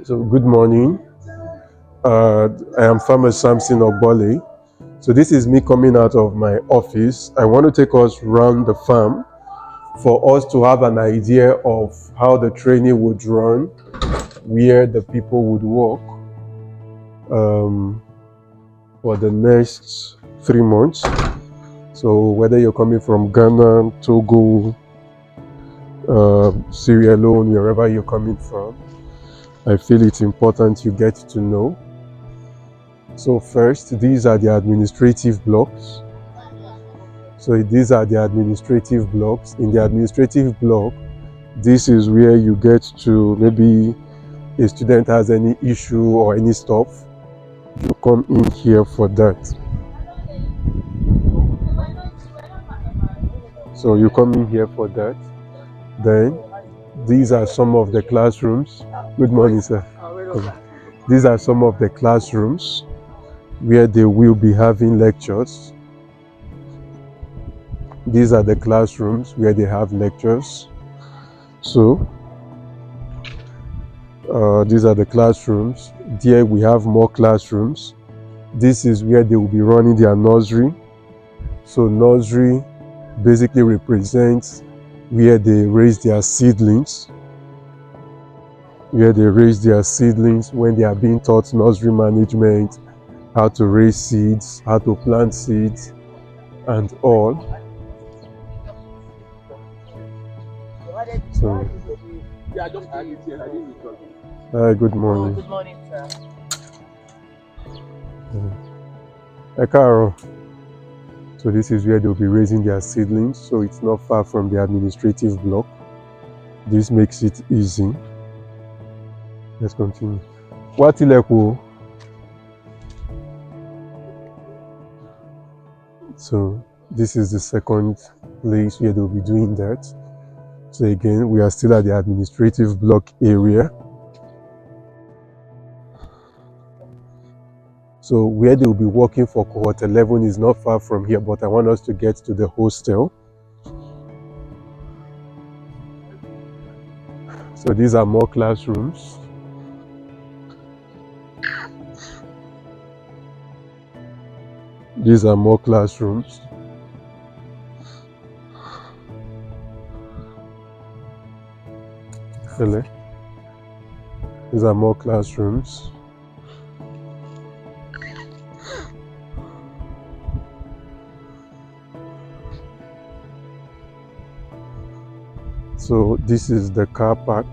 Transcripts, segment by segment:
So good morning. I am Farmer Samson Ogbole. So this is me coming out of my office. I want to take us around the farm for us to have an idea of how the training would run, where the people would work for the next 3 months. So whether you're coming from Ghana, Togo, Sierra Leone, wherever you're coming from, I feel it's important you get to know. So first, these are the administrative blocks. So these are the administrative blocks. In the administrative block, this is where you get to, maybe a student has any issue or any stuff, you come in here for that. So you come in here for that. Then these are some of the classrooms. Good morning, sir. These are some of the classrooms where they will be having lectures. These are the classrooms where they have lectures. So these are the classrooms. There we have more classrooms. This is where they will be running their nursery. So nursery basically represents where they raise their seedlings. Where they raise their seedlings when they are being taught nursery management, how to raise seeds, how to plant seeds, and all. So, hi, good morning. Good morning, sir. Ekaro. So this is where they'll be raising their seedlings. So it's not far from the administrative block. This makes it easy. Let's continue. What ileko? So this is the second place where they'll be doing that. So again, we are still at the administrative block area. So where they will be working for cohort 11 is not far from here, but I want us to get to the hostel. So these are more classrooms. These are more classrooms. Hello. These are more classrooms. So this is the car park.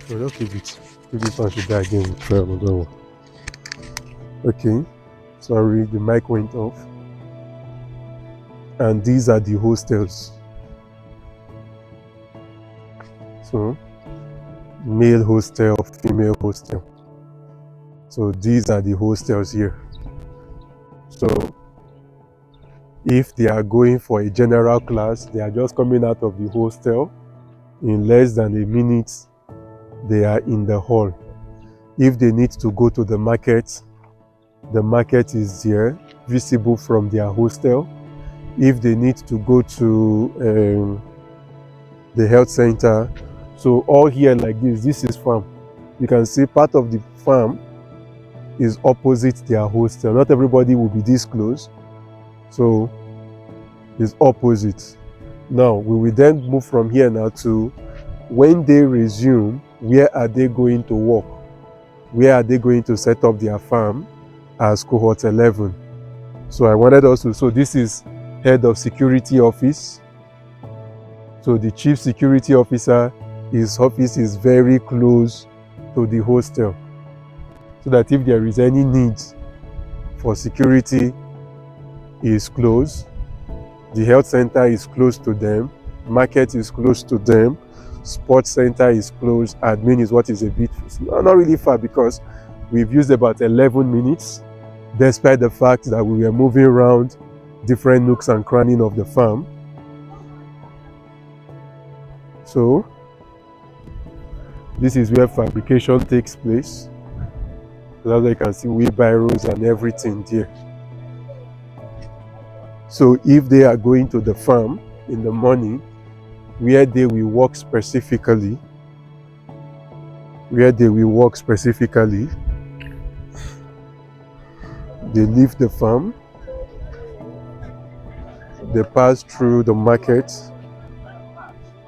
So just leave it. If this one should die again, we'll try another one. Okay. Sorry, the mic went off. And these are the hostels. So, male hostel, female hostel. So these are the hostels here. So if they are going for a general class, they are just coming out of the hostel. In less than a minute, they are in the hall. If they need to go to the market is there, visible from their hostel. If they need to go to the health center, so all here like this is farm. You can see part of the farm is opposite their hostel. Not everybody will be this close, so it's opposite. Now we will then move from here now to when they resume, where are they going to work? Where are they going to set up their farm as cohort 11? So I wanted us to, so this is head of security office. So the chief security officer, his office is very close to the hostel, so that if there is any need for security, is close. The health center is close to them, market is close to them, sports center is close, admin is what is a bit, not really far, because we've used about 11 minutes, despite the fact that we were moving around different nooks and crannies of the farm. So this is where fabrication takes place. So as you can see, wheelbarrows and everything there. So if they are going to the farm in the morning, where they will work specifically, they leave the farm, they pass through the market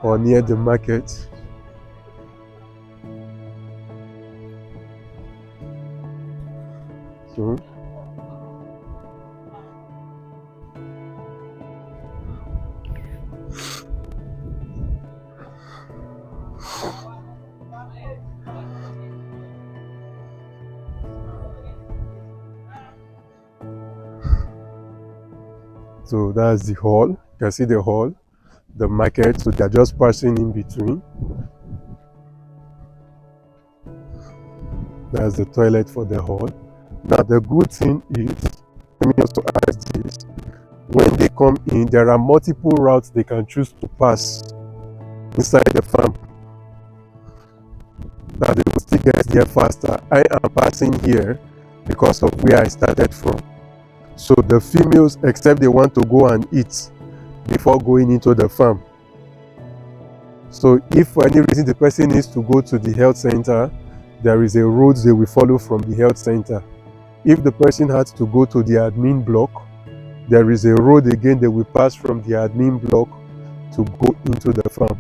or near the market. So that's the hall. You can see the hall, the market, so they're just passing in between. That's the toilet for the hall. Now the good thing is, let me also ask this, when they come in, there are multiple routes they can choose to pass inside the farm. Now they will still get there faster. I am passing here because of where I started from. So the females, except they want to go and eat before going into the farm. So if for any reason the person needs to go to the health center, there is a road they will follow from the health center. If the person has to go to the admin block, there is a road again they will pass from the admin block to go into the farm.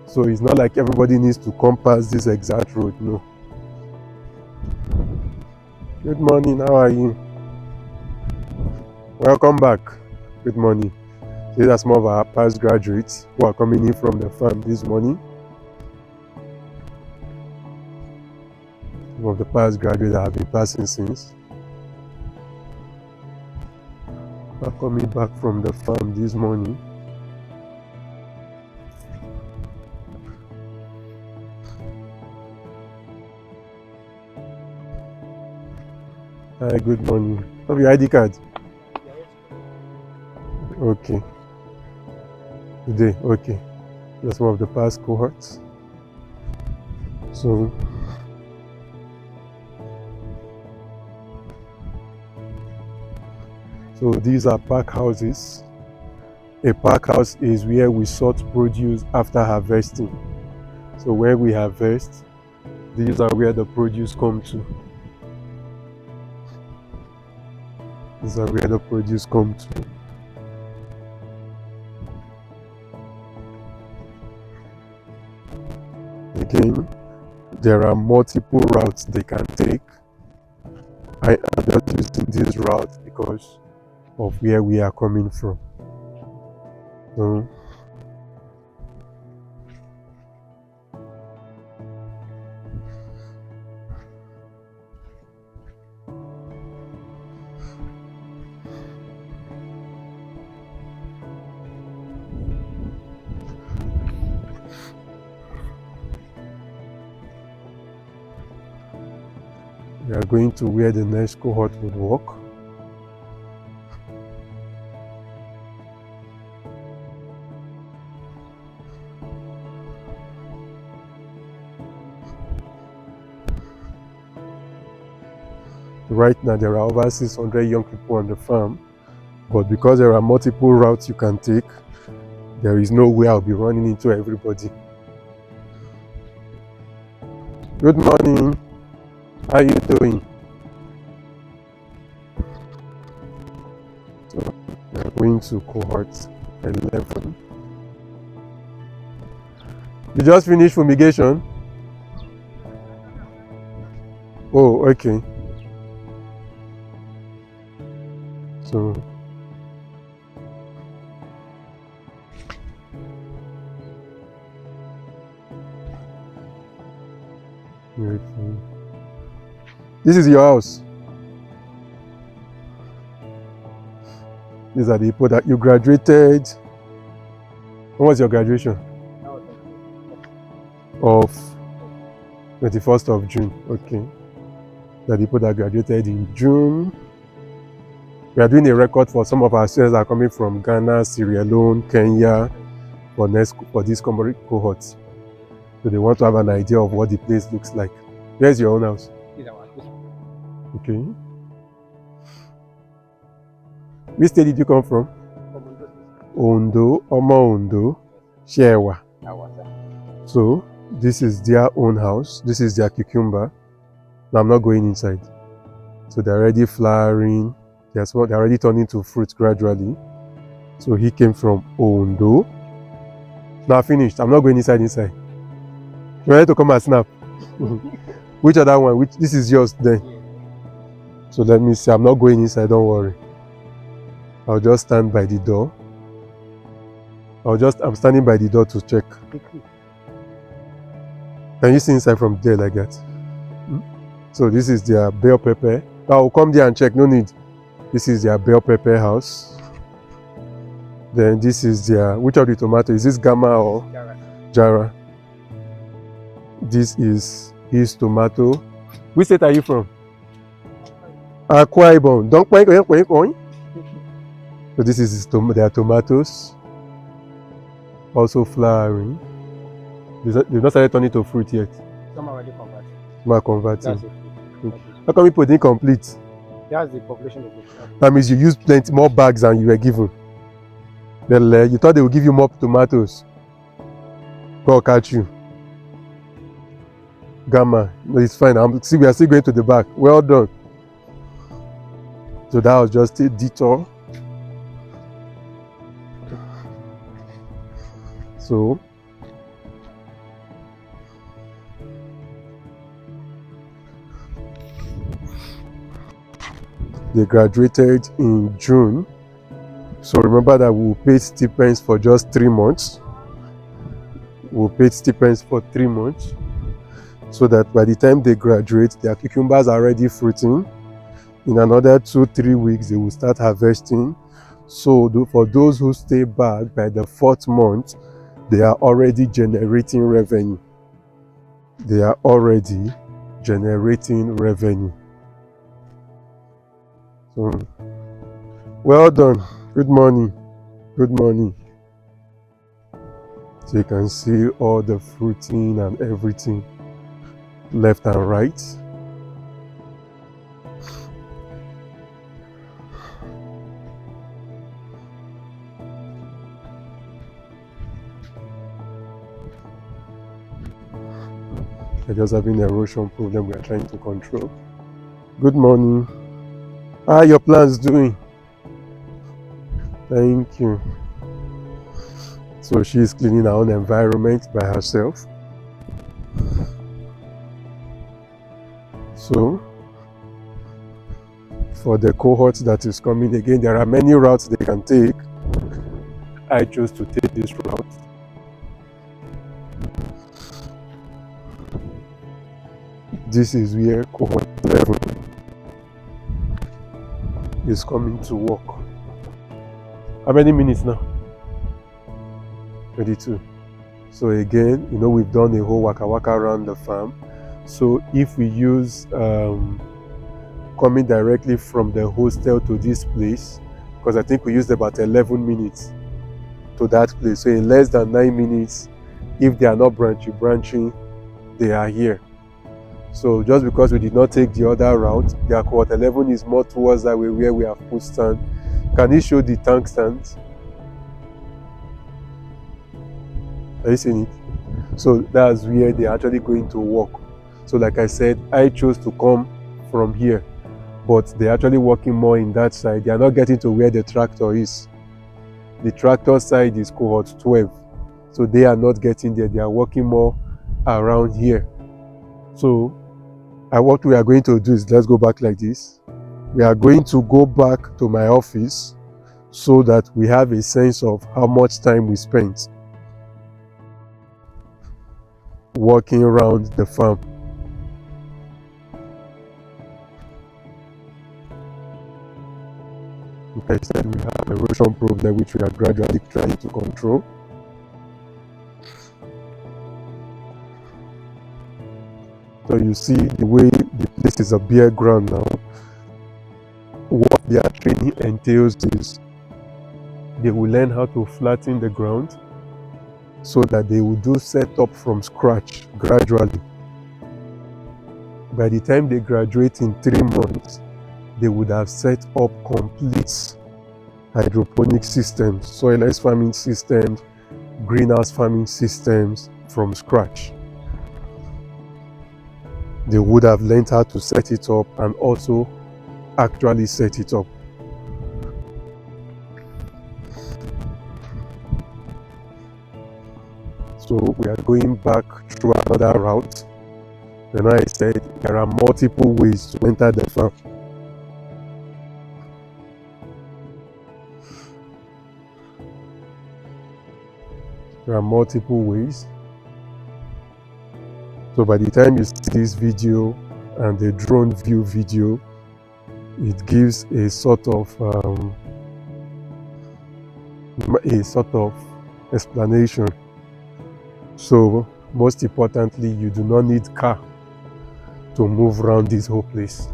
So it's not like everybody needs to come past this exact road, no. Good morning, how are you? Welcome back. Good morning. These are some of our past graduates who are coming in from the farm this morning. Some of the past graduates that have been passing since are coming back from the farm this morning. Hi, good morning. Have your ID card? Okay. Today, okay. That's one of the past cohorts. So these are pack houses. A pack house is where we sort produce after harvesting. So when we harvest, these are where the produce come to. These are where the produce come to. Again, there are multiple routes they can take. I am just using this route because of where we are coming from. So We are going to where the next cohort would walk. Right now there are over 600 young people on the farm, but because there are multiple routes you can take, there is no way I'll be running into everybody. Good morning. How are you doing? So we're going to cohort 11. You just finished fumigation? Oh, okay. So this is your house. These are the people that you graduated. When was your graduation? Of 21st of June. Okay. The people that graduated in June. We are doing a record for some of our students that are coming from Ghana, Sierra Leone, Kenya for this cohort. So they want to have an idea of what the place looks like. Where's your own house? Okay. Which state did you come from? Ondo, Ondo, Shewa. So this is their own house. This is their cucumber. Now I'm not going inside. So they're already flowering. They're already turning to fruit gradually. So he came from Ondo. Now finished. I'm not going inside. You ready to come and snap? Which other one? This is yours then. So let me see. I'm not going inside. Don't worry. I'll just stand by the door. I'm standing by the door to check. Can you see inside from there like that? So this is their bell pepper. I'll come there and check. No need. This is their bell pepper house. Then this is their, which of the tomato? Is this Gamma or Jara? This is his tomato. Which state are you from? Akwa Ibom. Don't point. So this is their tomatoes. Also flowering. They've not started turning to fruit yet. Some are already converted. Some are converting. That's it. How come people didn't complete? That's the population of the That means you used plenty more bags than you were given. Well, you thought they would give you more tomatoes. God catch you. Gamma. No, it's fine. We are still going to the back. Well done. So that was just a detour. So they graduated in June. So remember that we paid stipends for just 3 months. We paid stipends for 3 months, so that by the time they graduate, their cucumbers are already fruiting. In another 2-3 weeks, they will start harvesting. So for those who stay back, by the 4th month, they are already generating revenue. They are already generating revenue. So, well done. Good morning. Good morning. So you can see all the fruiting and everything left and right. We're just having an erosion problem we are trying to control. Good morning. How are your plants doing? Thank you. So she is cleaning her own environment by herself. So for the cohort that is coming again, there are many routes they can take. I chose to take this route. This is where cohort 11 is coming to work. How many minutes now? 22. So again, we've done a whole waka waka around the farm. So if we use coming directly from the hostel to this place, because I think we used about 11 minutes to that place. So in less than 9 minutes, if they are not branching, they are here. So just because we did not take the other route, their cohort 11 is more towards that way where we have put stand. Can you show the tank stands? Are you seeing it? So that's where they're actually going to walk. So like I said, I chose to come from here, but they're actually walking more in that side. They are not getting to where the tractor is. The tractor side is cohort 12. So they are not getting there. They are walking more around here. So what we are going to do is, let's go back like this. We are going to go back to my office so that we have a sense of how much time we spent walking around the farm. Like I said, we have erosion problem which we are gradually trying to control. So you see the way the place is a bare ground now. What their training entails is they will learn how to flatten the ground so that they will do setup from scratch gradually. By the time they graduate in 3 months, they would have set up complete hydroponic systems, soilless farming systems, greenhouse farming systems from scratch. They would have learned how to set it up and also actually set it up. So we are going back through another route. And I said there are multiple ways to enter the farm. There are multiple ways. So by the time you see this video and the drone view video, it gives a sort of explanation. So most importantly, you do not need car to move around this whole place.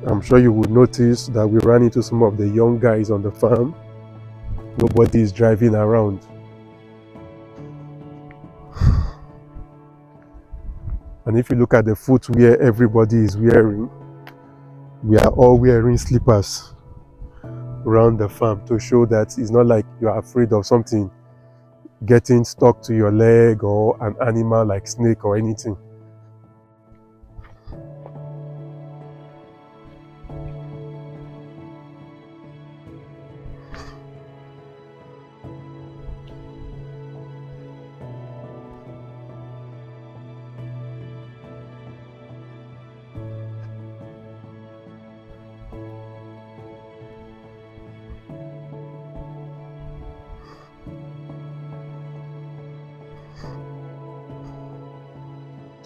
I'm sure you would notice that we ran into some of the young guys on the farm. Nobody is driving around. And if you look at the footwear everybody is wearing, we are all wearing slippers around the farm to show that it's not like you are afraid of something getting stuck to your leg or an animal like snake or anything.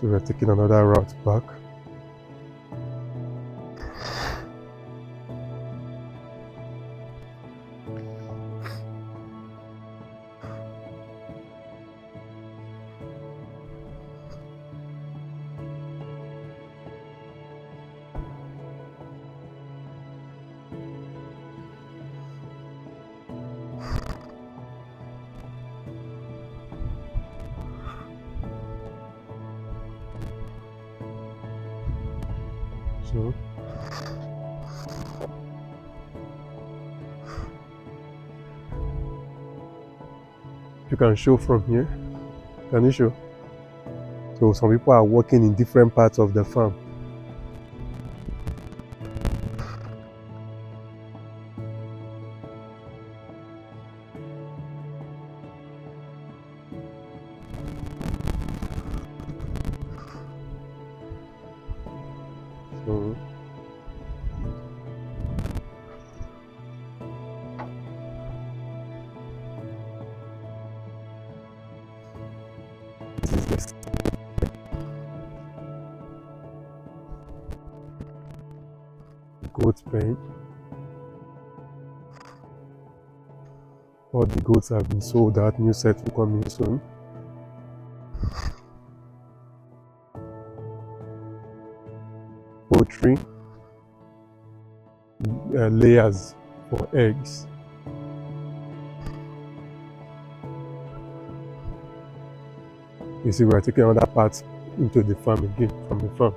So we're taking another route back. So you can show from here. Can you show? So some people are working in different parts of the farm. So this is the goat pen. All the goats have been sold out. New set will come in soon. poultry, layers for eggs. You see, we are taking another part into the farm again, from the farm.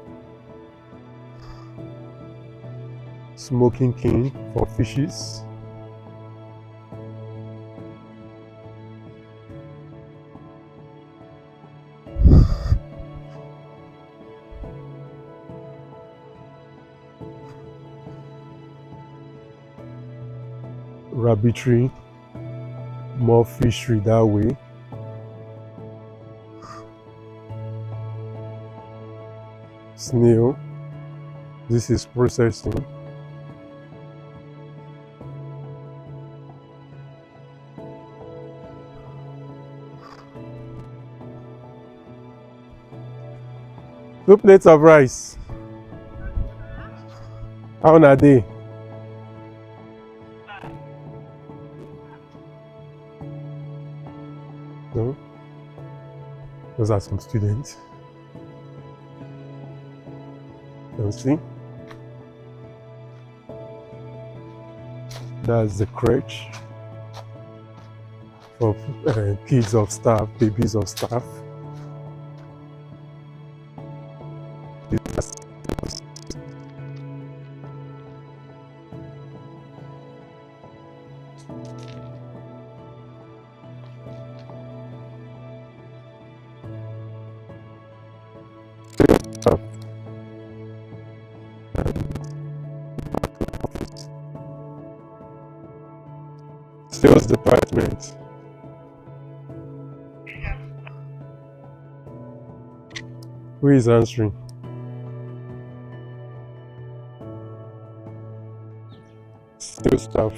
Smoking kiln for fishes. Rabbitry, more fishery that way. Snail, this is processing. Two plates of rice. How are they? No? Those are some students. You see? That's the crèche for kids of staff, babies of staff. Sales department. Who is answering? Sales staff.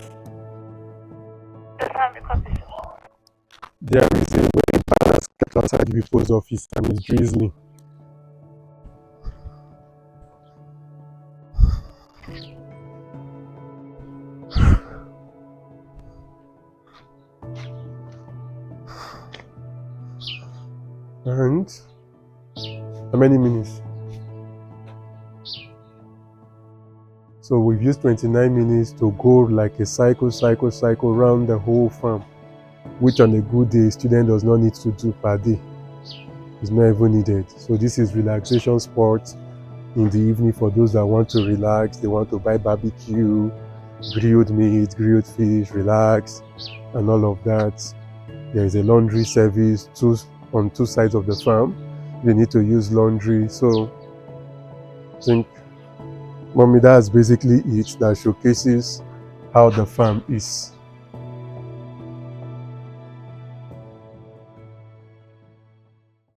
There is a wedding banner kept outside the post office and it's drizzling. And how many minutes? So we've used 29 minutes to go like a cycle around the whole farm, which on a good day, student does not need to do per day. It's not even needed. So this is relaxation sport in the evening for those that want to relax. They want to buy barbecue, grilled meat, grilled fish, relax, and all of that. There is a laundry service on two sides of the farm. They need to use laundry. So I think, Mommy, that's basically it. That showcases how the farm is.